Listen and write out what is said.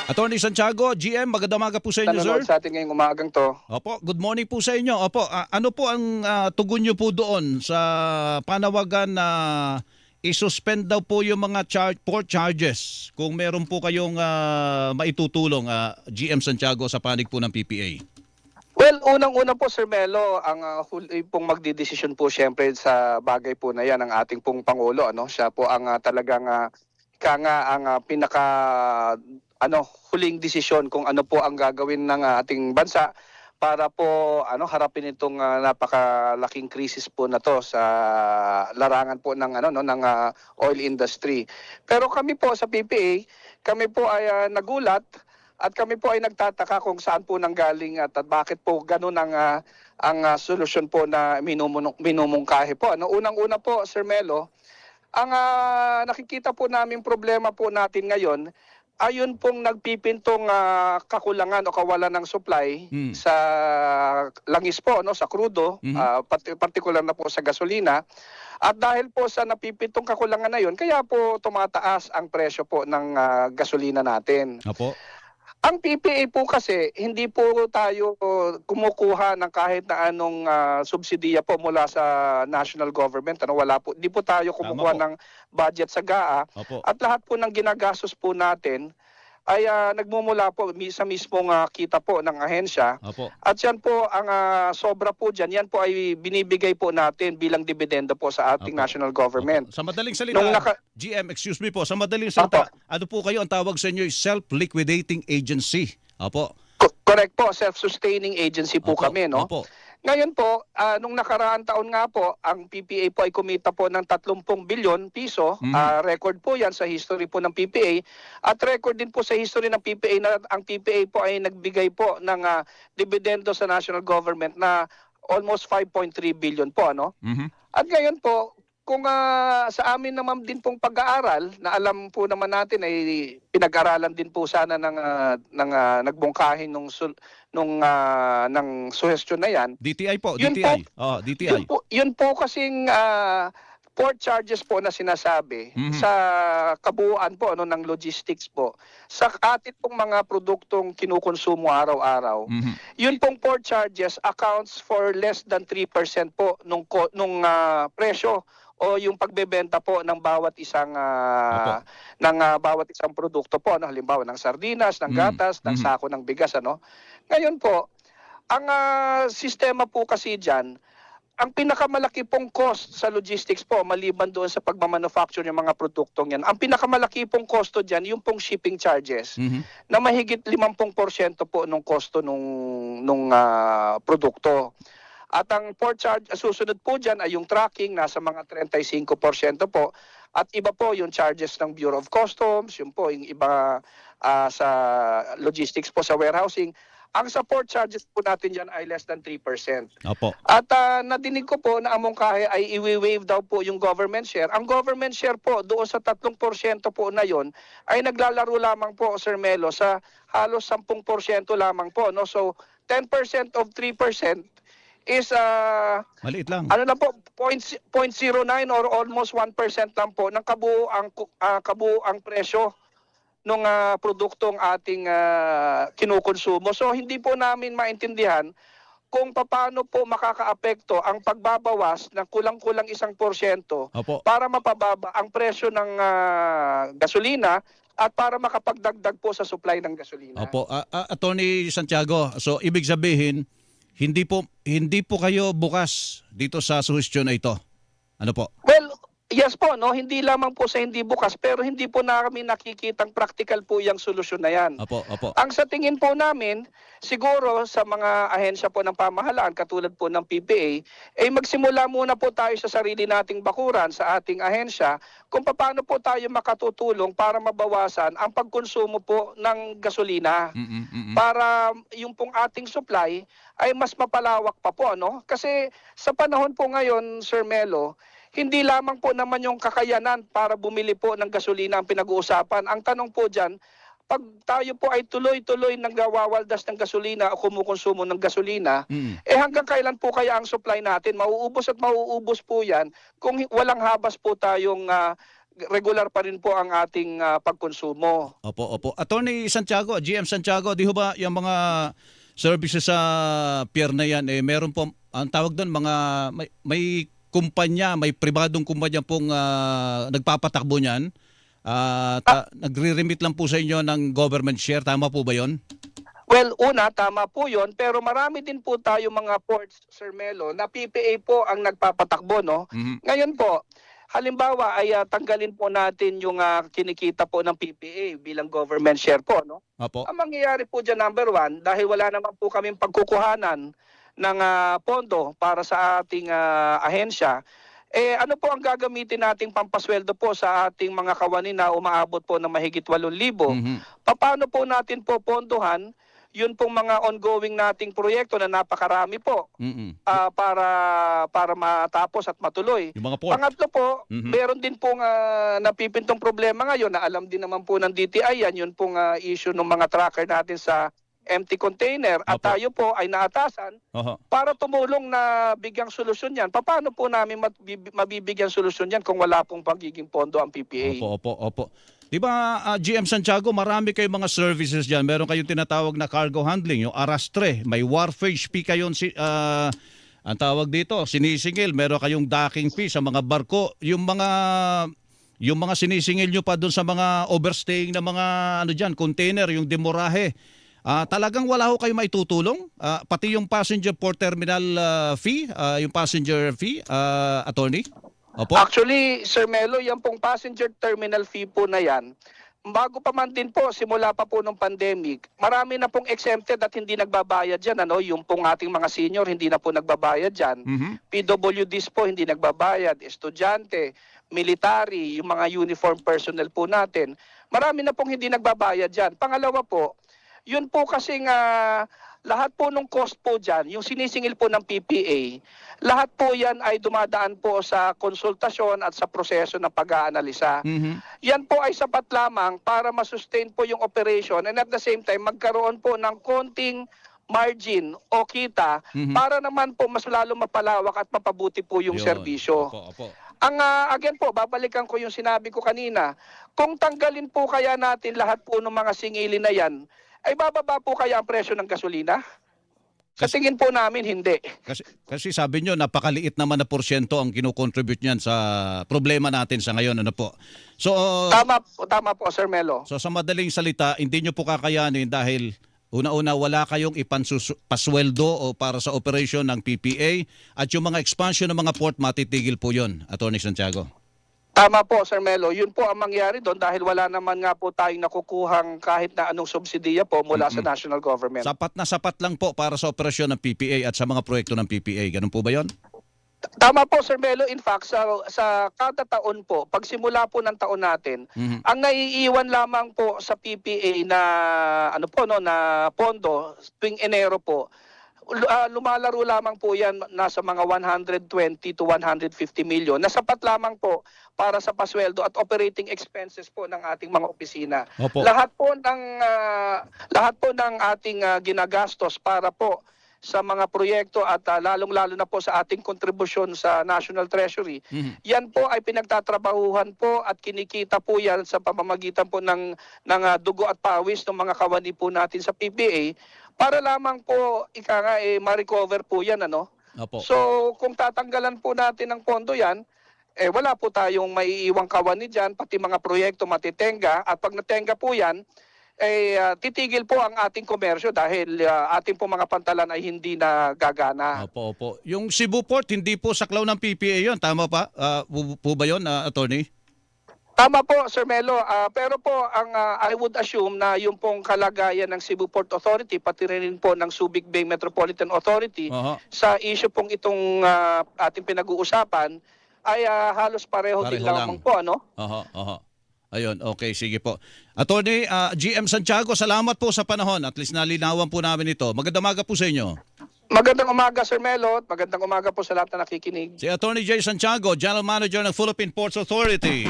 Attorney Santiago, GM, magandang umaga po sa inyo, sir. Nanonood sa atin ngayong umagang to. Opo, good morning po sa inyo. Opo, ano po ang tugon nyo po doon sa panawagan na isuspend daw po yung mga port charges kung meron po kayong maitutulong, GM Santiago, sa panig po ng PPA? Well, unang-una po Sir Melo, ang huli pong magdidesisyon po siyempre sa bagay po na yan ang ating pong Pangulo. Siya po ang talagang pinaka huling desisyon kung ano po ang gagawin ng ating bansa para po harapin itong napakalaking krisis po na to sa larangan po ng oil industry. Pero kami po sa PPA, kami po ay nagulat at kami po ay nagtataka kung saan po nanggaling at bakit po ganun ang solusyon po na minumungkahi po. Unang-una po Sir Melo, ang nakikita po namin problema po natin ngayon, ayun pong nagpipintong kakulangan o kawalan ng supply sa langis po, sa krudo, partikular na po sa gasolina. At dahil po sa napipintong kakulangan na yun, kaya po tumataas ang presyo po ng gasolina natin. Opo. Ang PPA po kasi, hindi po tayo kumukuha ng kahit na anong subsidiya po mula sa national government. Wala po. Hindi po tayo kumukuha ng budget sa GAA. Opo. At lahat po ng ginagastos po natin ay nagmumula po sa mismong kita po ng ahensya. Opo. At yan po, ang sobra po dyan, yan po ay binibigay po natin bilang dividendo po sa ating national government. Opo. Sa madaling salita, GM, excuse me po, sa madaling salita, ano po kayo, ang tawag sa inyo self-liquidating agency. Opo. Correct po, self-sustaining agency po kami, no? Opo. Ngayon po, nung nakaraang taon nga po, ang PPA po ay kumita po ng 30 bilyon piso. Record po yan sa history po ng PPA. At record din po sa history ng PPA na ang PPA po ay nagbigay po ng dividendo sa national government na almost 5.3 billion po. At ngayon po, kung sa amin naman din pong pag-aaral, na alam po naman natin ay pinag-aralan din po sana ng nagbungkahin ng suggestion na yan. DTI po, Yun DTI. DTI. Yun po kasing port charges po na sinasabi sa kabuuan po ng logistics po sa atin pong mga produktong kinukonsumo araw-araw. Yun pong port charges accounts for less than 3% po nung presyo o yung pagbebenta po ng bawat isang produkto po, halimbawa ng sardinas, ng gatas, ng sako ng bigas, Ngayon po, ang sistema po kasi diyan, ang pinakamalaki pong cost sa logistics po, maliban doon sa pagmamanufacture ng mga produktong yan, ang pinakamalaki pong kosto diyan yung pong shipping charges na mahigit 50% po nung kosto nung produkto. At ang port charge, susunod po dyan ay yung tracking, nasa mga 35% po. At iba po yung charges ng Bureau of Customs, yung po yung iba sa logistics po sa warehousing. Ang sa port charges po natin dyan ay less than 3%. Opo. At nadinig ko po na among kahe ay i-waive daw po yung government share. Ang government share po doon sa 3% po na yon ay naglalaro lamang po, Sir Melo, sa halos 10% lamang po. So 10% of 3% is maliit lang. Ano lang po, 0.09 or almost 1% lang po ng kabuuang presyo ng produktong ating kinukonsumo. So hindi po namin maintindihan kung paano po makakaapekto ang pagbabawas ng kulang-kulang 1% para mapababa ang presyo ng gasolina at para makapagdagdag po sa supply ng gasolina. Opo, Attorney Santiago, so ibig sabihin, hindi po kayo bukas dito sa suhestyon na ito. Ano po? Well, yes po, hindi lamang po sa hindi bukas, pero hindi po namin nakikitang practical po yung solusyon na yan. Opo. Ang sa tingin po namin, siguro sa mga ahensya po ng pamahalaan, katulad po ng PPA, ay magsimula muna po tayo sa sarili nating bakuran sa ating ahensya kung paano po tayo makatutulong para mabawasan ang pagkonsumo po ng gasolina. Para yung pong ating supply ay mas mapalawak pa po. Kasi sa panahon po ngayon, Sir Melo, hindi lamang po naman yung kakayanan para bumili po ng gasolina ang pinag-uusapan. Ang tanong po dyan, pag tayo po ay tuloy-tuloy nagwawaldas ng gasolina o kumukonsumo ng gasolina, hanggang kailan po kaya ang supply natin? Mauubos at mauubos po yan kung walang habas po tayong regular pa rin po ang ating pagkonsumo. Opo. Attorney Santiago, GM Santiago, di ho ba yung mga services sa pier na yan, meron po, ang tawag doon, may kumpanya, may pribadong kumpanya pong nagpapatakbo niyan. Nagre-remit lang po sa inyo ng government share, tama po ba yon? Well, una, tama po yon, pero marami din po tayo mga ports, Sir Melo, na PPA po ang nagpapatakbo, no? Ngayon po, halimbawa ay tanggalin po natin yung kinikita po ng PPA bilang government share po, no? Opo. Ang mangyayari po dyan, number one, dahil wala naman po kaming pagkukuhanan ng pondo para sa ating ahensya, ano po ang gagamitin nating pampasweldo po sa ating mga kawani na umaabot po ng mahigit 8,000? Paano po natin po pondohan yun pong mga ongoing nating proyekto na napakarami po para matapos at matuloy. Yung mga port. Pangatlo po, meron din pong napipintong problema ngayon na alam din naman po ng DTI yan, yun pong issue ng mga tracker natin sa empty container at Opo. tayo po ay naatasan para tumulong na bigyang solusyon yan. Paano po namin mabibigyan solusyon yan kung wala pong pagiging pondo ang PPA? Opo. Di ba, GM Santiago, marami kayong mga services dyan. Meron kayong tinatawag na cargo handling, yung arrastre. May wharfage fee kayon, ang tawag dito, sinisingil. Meron kayong docking fee sa mga barko. Yung mga sinisingil nyo pa doon sa mga overstaying na mga container, yung demorahe. Talagang wala ho kayo maitutulong? Pati yung passenger port terminal fee, yung passenger fee, attorney? Opo. Actually, Sir Melo, yan pong passenger terminal fee po na yan, bago pa man din po, simula pa po ng pandemic, marami na pong exempted at hindi nagbabayad dyan. Yung pong ating mga senior, hindi na po nagbabayad dyan. PWDs po, hindi nagbabayad. Estudyante, military, yung mga uniform personnel po natin, marami na pong hindi nagbabayad dyan. Pangalawa po, yun po kasing lahat po ng cost po dyan, yung sinisingil po ng PPA, lahat po yan ay dumadaan po sa konsultasyon at sa proseso ng pag-aanalisa. Yan po ay sapat lamang para masustain po yung operation and at the same time magkaroon po ng konting margin o kita para naman po mas lalo mapalawak at mapabuti po yung serbisyo. Opo. Again po, babalikan ko yung sinabi ko kanina, kung tanggalin po kaya natin lahat po ng mga singilin na yan, ay bababa po kaya ang presyo ng gasolina? Sa tingin po namin, hindi. Kasi sabi nyo, napakaliit naman na porsyento ang kinukontribute niyan sa problema natin sa ngayon. Ano po? So, Tama po, Sir Melo. So sa madaling salita, hindi nyo po kakayanin dahil una-una wala kayong ipasweldo o para sa operation ng PPA at yung mga expansion ng mga port matitigil po yun, Atty. Santiago. Tama po, Sir Melo. Yun po ang mangyari doon dahil wala naman nga po tayong nakukuhang kahit na anong subsidiya po mula sa national government. Sapat lang po para sa operasyon ng PPA at sa mga proyekto ng PPA. Ganun po ba yun? Tama po, Sir Melo. In fact, sa kada taon po, pag simula po ng taon natin, ang naiiwan lamang po sa PPA na na pondo tuwing Enero po, lumalaro lamang po yan nasa mga 120 to 150 million na sapat lamang po para sa pasweldo at operating expenses po ng ating mga opisina. Opo. Lahat po ng ating ginagastos para po sa mga proyekto at lalong-lalo na po sa ating kontribusyon sa National Treasury. Yan po ay pinagtatrabahuhan po at kinikita po yan sa pamamagitan po ng dugo at pawis ng mga kawani po natin sa PPA para lamang po ma-recover po yan. Opo. So kung tatanggalan po natin ng pondo yan, wala po tayong maiiwang kawani dyan, pati mga proyekto matitenga at pag natenga po yan, titigil po ang ating komersyo dahil ating po mga pantalan ay hindi na gagana. Opo. Yung Cebu Port, hindi po saklaw ng PPA yun. Tama pa? Po ba yun, Attorney? Tama po, Sir Melo. Pero po, I would assume na yung pong kalagayan ng Cebu Port Authority, pati rin po ng Subic Bay Metropolitan Authority, sa issue pong itong ating pinag-uusapan, ay halos pareho din lamang po, Ayun, okay, sige po. Attorney GM Santiago, salamat po sa panahon. At least nalinawan po namin ito. Magandang umaga po sa inyo. Magandang umaga, Sir Melo. Magandang umaga po sa lahat na nakikinig. Si Attorney Jay Santiago, General Manager ng Philippine Ports Authority.